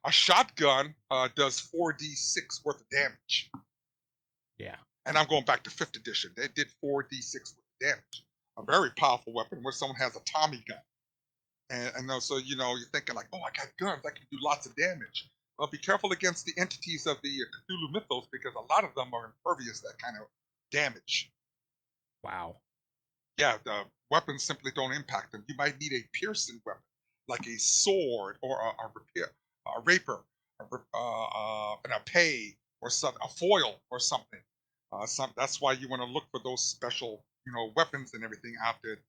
a shotgun does 4d6 worth of damage. Yeah. And I'm going back to 5th edition. They did 4d6 worth of damage. A very powerful weapon where someone has a Tommy gun. And so, you're thinking like, oh, I got guns. I can do lots of damage. Well, be careful against the entities of the Cthulhu mythos because a lot of them are impervious to that kind of damage. Wow. Yeah, the weapons simply don't impact them. You might need a piercing weapon, like a sword or a rapier, and a pay or a foil or something. That's why you want to look for those special, weapons and everything out there to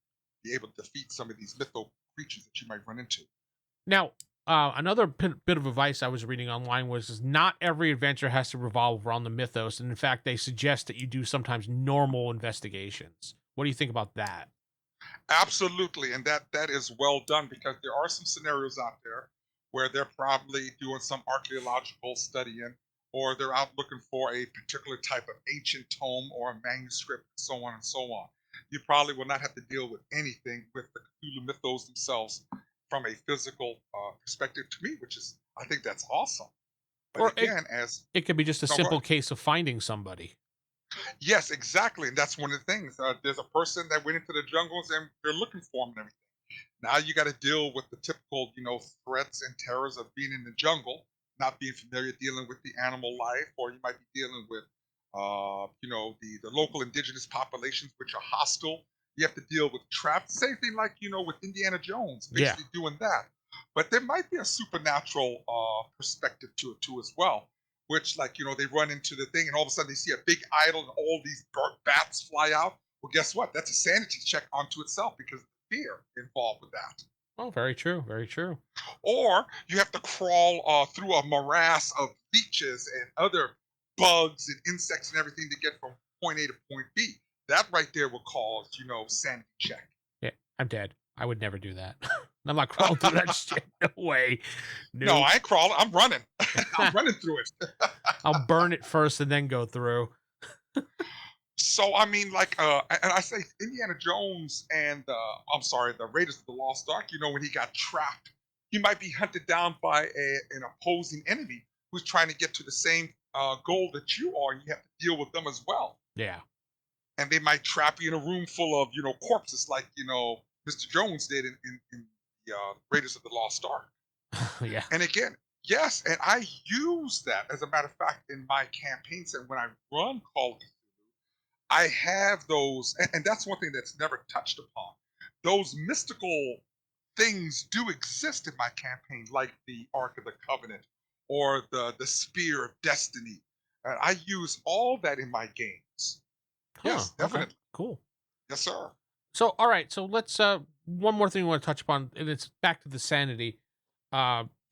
be able to defeat some of these mytho creatures that you might run into. Now, another bit of advice I was reading online was is not every adventure has to revolve around the mythos, and in fact, they suggest that you do sometimes normal investigations. What do you think about that? Absolutely, and that is well done because there are some scenarios out there where they're probably doing some archaeological studying, or they're out looking for a particular type of ancient tome or a manuscript, and so on and so on. You probably will not have to deal with anything with the Cthulhu mythos themselves from a physical perspective to me, which is I think that's awesome. But Or again, as it could be just a no, go simple ahead. case of finding somebody. Yes, exactly, and that's one of the things. There's a person that went into the jungles and they're looking for him and everything. Now you got to deal with the typical, threats and terrors of being in the jungle, not being familiar, dealing with the animal life, or you might be dealing with, the local indigenous populations which are hostile. You have to deal with traps. Same thing like with Indiana Jones, Yeah. basically doing that. But there might be a supernatural perspective to it too as well. Which, like, they run into the thing and all of a sudden they see a big idol and all these bats fly out. Well, guess what? That's a sanity check onto itself because fear involved with that. Oh, very true. Very true. Or you have to crawl through a morass of leeches and other bugs and insects and everything to get from point A to point B. That right there will cause, sanity check. Yeah, I'm dead. I would never do that. I'm not crawling through that shit. No way. No, Nope. I ain't crawling. I'm running. I'm running through it. I'll burn it first and then go through. So I mean, like, and I say Indiana Jones and I'm sorry, the Raiders of the Lost Ark. When he got trapped, he might be hunted down by an opposing enemy who's trying to get to the same goal that you are, and you have to deal with them as well. Yeah. And they might trap you in a room full of corpses, like Mr. Jones did in the Raiders of the Lost Ark. Yeah. And again, yes, and I use that as a matter of fact in my campaigns and when I run Call of Cthulhu. I have those, and that's one thing that's never touched upon. Those mystical things do exist in my campaign, like the Ark of the Covenant or the Spear of Destiny. And I use all that in my games. Huh. Yes, Okay. definitely. Cool. Yes, sir. So, all right. So let's one more thing we want to touch upon, and it's back to the sanity.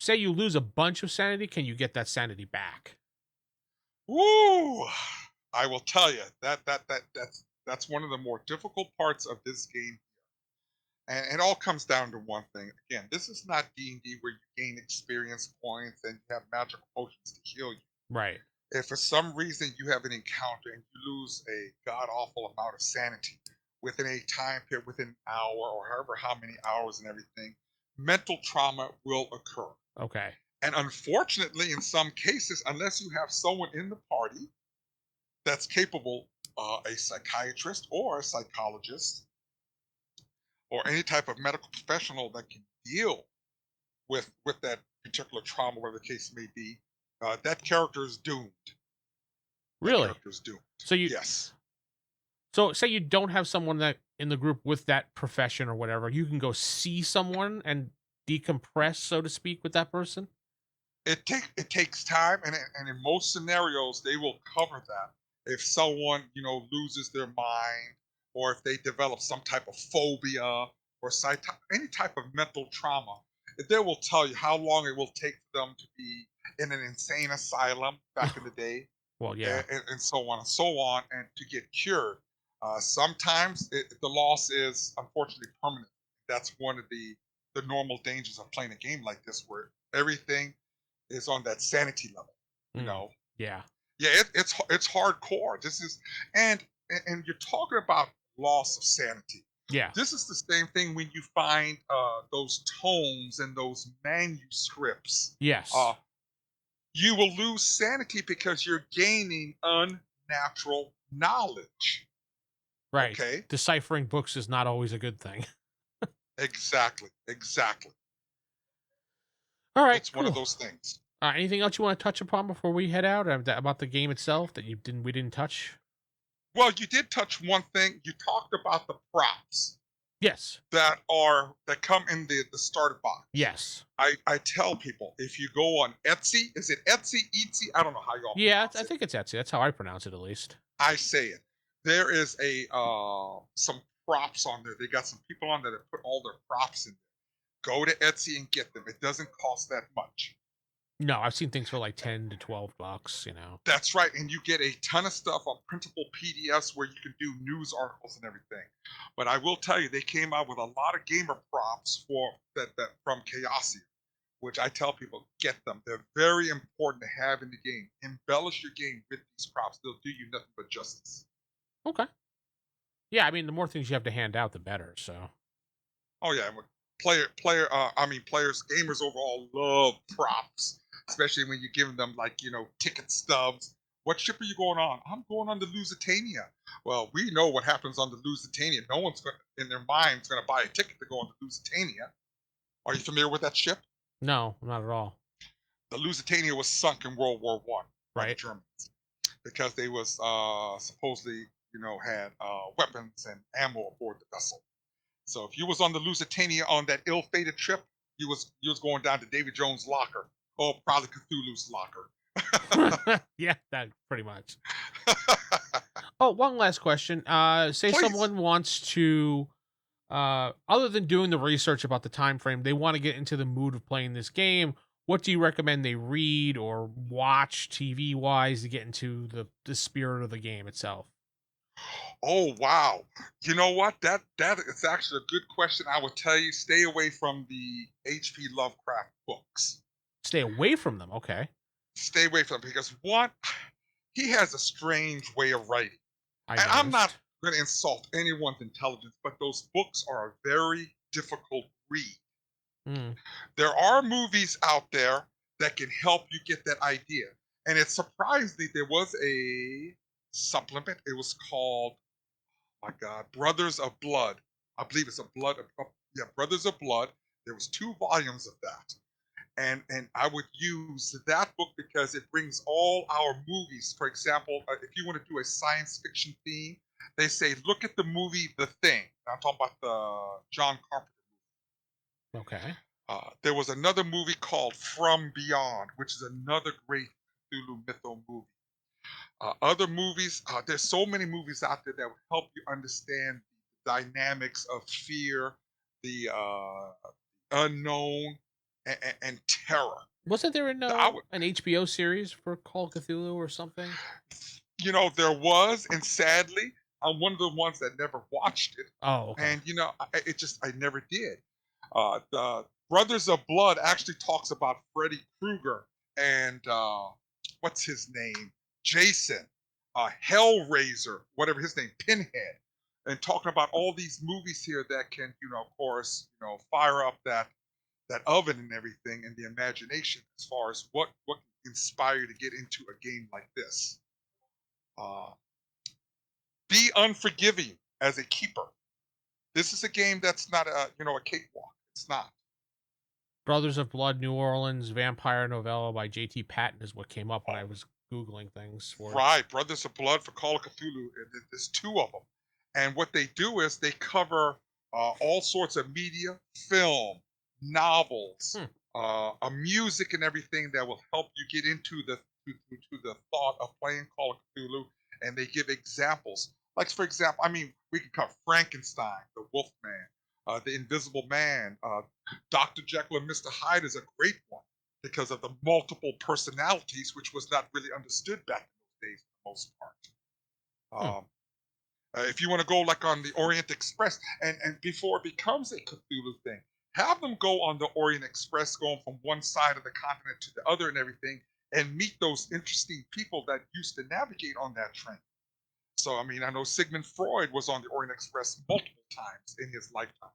Say you lose a bunch of sanity, can you get that sanity back? Woo! I will tell you that's one of the more difficult parts of this game, and it all comes down to one thing. Again, this is not D&D where you gain experience points and you have magical potions to heal you. Right. If for some reason you have an encounter and you lose a god awful amount of sanity within a time period, within an hour or however how many hours and everything, mental trauma will occur. Okay. And unfortunately, in some cases, unless you have someone in the party that's capable, a psychiatrist or a psychologist or any type of medical professional that can deal with that particular trauma, whatever the case may be, that character is doomed. That Really? character is doomed. So you Yes. so say you don't have someone that in the group with that profession or whatever, you can go see someone and decompress, so to speak, with that person? It takes time, and in most scenarios, they will cover that. If someone, loses their mind, or if they develop some type of phobia or any type of mental trauma, they will tell you how long it will take for them to be in an insane asylum back in the day, Well, yeah. and so on and so on, and to get cured. Sometimes the loss is unfortunately permanent. That's one of the normal dangers of playing a game like this, where everything is on that sanity level. You Mm. know, Yeah. yeah, it's hardcore. This is and you're talking about loss of sanity. Yeah. This is the same thing when you find those tomes and those manuscripts. Uh, Yes. you will lose sanity because you're gaining unnatural knowledge. Right. Okay, Deciphering books is not always a good thing. exactly, exactly. All right, It's one of cool. those things. Anything else you want to touch upon before we head out about the game itself that we didn't touch? Well, you did touch one thing. You talked about the props Yes. that come in the starter box. Yes. I tell people if you go on Etsy, is it Etsy, Etsy? I don't know how y'all Yeah, pronounce I it. think it's Etsy. That's how I pronounce it, at least. I say it. There is a some props on there. They got some people on there that put all their props in there. Go to Etsy and get them. It doesn't cost that much. No, I've seen things for like 10 to 12 bucks. That's right, and you get a ton of stuff on printable PDFs where you can do news articles and everything. But I will tell you, they came out with a lot of gamer props for that from Chaosium, which I tell people get them. They're very important to have in the game. Embellish your game with these props; they'll do you nothing but justice. Okay. Yeah, I mean, the more things you have to hand out, the better. So. Oh yeah, and players, gamers overall love props, especially when you're giving them like ticket stubs. What ship are you going on? I'm going on the Lusitania. Well, we know what happens on the Lusitania. No one's going in their minds going to buy a ticket to go on the Lusitania. Are you familiar with that ship? No, not at all. The Lusitania was sunk in World War One by the Right. Germans because they was supposedly had weapons and ammo aboard the vessel. So if you was on the Lusitania on that ill-fated trip, you was going down to David Jones' locker, or probably Cthulhu's locker. Yeah, that pretty much. Oh, one last question. Say Please. someone wants to, other than doing the research about the time frame, they want to get into the mood of playing this game. What do you recommend they read or watch TV wise to get into the spirit of the game itself? Oh wow. You know what? That is actually a good question. I would tell you stay away from the H.P. Lovecraft books. Stay away from them. Okay, Stay away from them because one, he has a strange way of writing. I And I'm not noticed. going to insult anyone's intelligence, but those books are a very difficult read. Mm, There are movies out there that can help you get that idea. And it's surprising there was a supplement. It was called, oh my God, Brothers of Blood. I believe it's a blood. Yeah, Brothers of Blood. There was 2 volumes of that, and I would use that book because it brings all our movies. For example, if you want to do a science fiction theme, they say look at the movie The Thing. I'm talking about the John Carpenter. okay. There was another movie called From Beyond, which is another great Cthulhu mytho movie. Other movies, there's so many movies out there that will help you understand the dynamics of fear, the unknown, and terror. Wasn't there I would, an HBO series for Call of Cthulhu or something? There was, and sadly, I'm one of the ones that never watched it, Oh, okay. and I never did. The Brothers of Blood actually talks about Freddy Krueger and what's his name, Jason, Hellraiser, whatever his name, Pinhead, and talking about all these movies here that can, of course, fire up that oven and everything and the imagination as far as what can inspire you to get into a game like this. Uh, be unforgiving as a keeper. This is a game that's not a cakewalk. It's not. Brothers of Blood, New Orleans, vampire novella by J.T. Patton is what came up when I Oh, was Googling things for it. right, Brothers of Blood for Call of Cthulhu. There's two of them, and what they do is they cover all sorts of media, film, novels, Hmm. music, and everything that will help you get into to the thought of playing Call of Cthulhu. And they give examples, like for example, I mean, we can cover Frankenstein, the Wolfman, the Invisible Man, Dr. Jekyll and Mr. Hyde is a great one because of the multiple personalities, which was not really understood back in those days for the most Hmm. part. If you want to go like on the Orient Express, and before it becomes a Cthulhu thing, have them go on the Orient Express, going from one side of the continent to the other and everything, and meet those interesting people that used to navigate on that train. So, I mean, I know Sigmund Freud was on the Orient Express multiple times in his lifetime.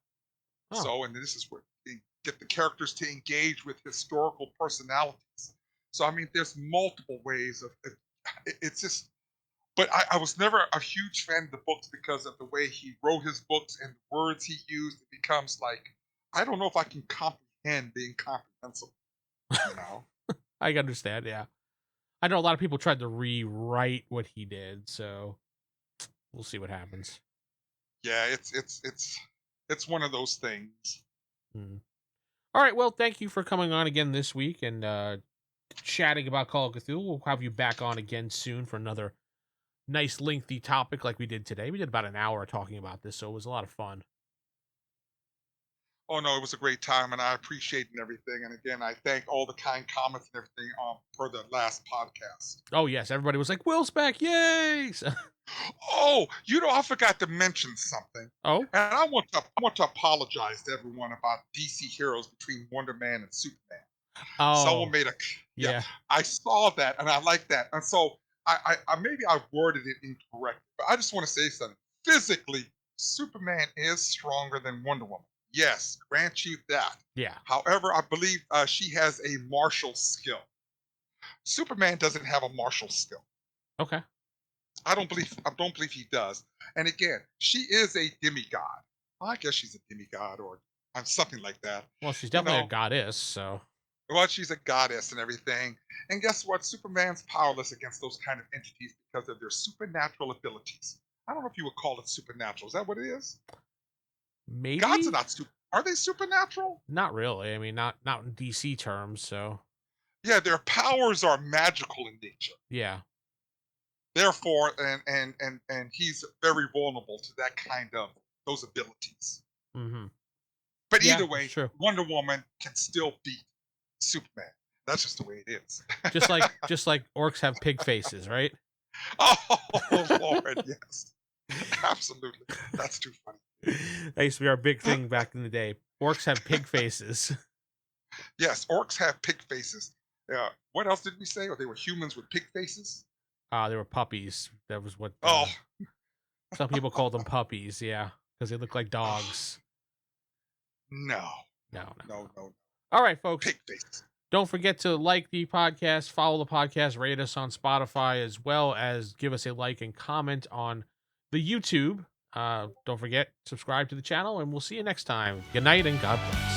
Oh, So, and this is where they get the characters to engage with historical personalities. So, I mean, there's multiple ways of it's just. But I was never a huge fan of the books because of the way he wrote his books and the words he used. It becomes like I don't know if I can comprehend being comprehensible. You know? I understand. Yeah, I know a lot of people tried to rewrite what he did, so we'll see what happens. Yeah, it's one of those things. Hmm. All right. Well, thank you for coming on again this week and chatting about Call of Cthulhu. We'll have you back on again soon for another nice lengthy topic like we did today. We did about an hour talking about this, so it was a lot of fun. Oh no, it was a great time, and I appreciate and everything. And again, I thank all the kind comments and everything for the last podcast. Oh yes, everybody was like, "Will's back, yay!" Oh, I forgot to mention something, Oh, and I want to apologize to everyone about DC heroes between Wonder Man and Superman. Someone oh, made a yeah, yeah. I saw that and I like that. And so I maybe I worded it incorrect, but I just want to say something. Physically, Superman is stronger than Wonder Woman. Yes, grant you that. Yeah. However, I believe she has a martial skill. Superman doesn't have a martial skill. Okay. I don't believe he does. And again, she is a demigod. I guess she's a demigod or something like that. Well, she's You definitely a know, goddess, so Well, she's a goddess and everything. And guess what? Superman's powerless against those kind of entities because of their supernatural abilities. I don't know if you would call it supernatural. Is that what it is? Gods are maybe not super. Are they supernatural? not really. I mean, not in DC terms. So Yeah, their powers are magical in nature. yeah. Therefore, and he's very vulnerable to that kind of those abilities. Mm-hmm. But Yeah, either it's way, true. Wonder Woman can still beat Superman. That's just the way it is. Just like orcs have pig faces, right? Oh Lord, yes. Absolutely. That's too funny. That used to be our big thing back in the day. Orcs have pig faces. Yes, orcs have pig faces. Yeah. What else did we say? Or they were humans with pig faces? They were puppies. That was what Oh, some people called them puppies. Yeah, because they look like dogs. no, No, no, no, no. no, no. All right, folks. Pig faces. Don't forget to like the podcast, follow the podcast, rate us on Spotify, as well as give us a like and comment on the YouTube. Don't forget, subscribe to the channel, and we'll see you next time. Good night and God bless.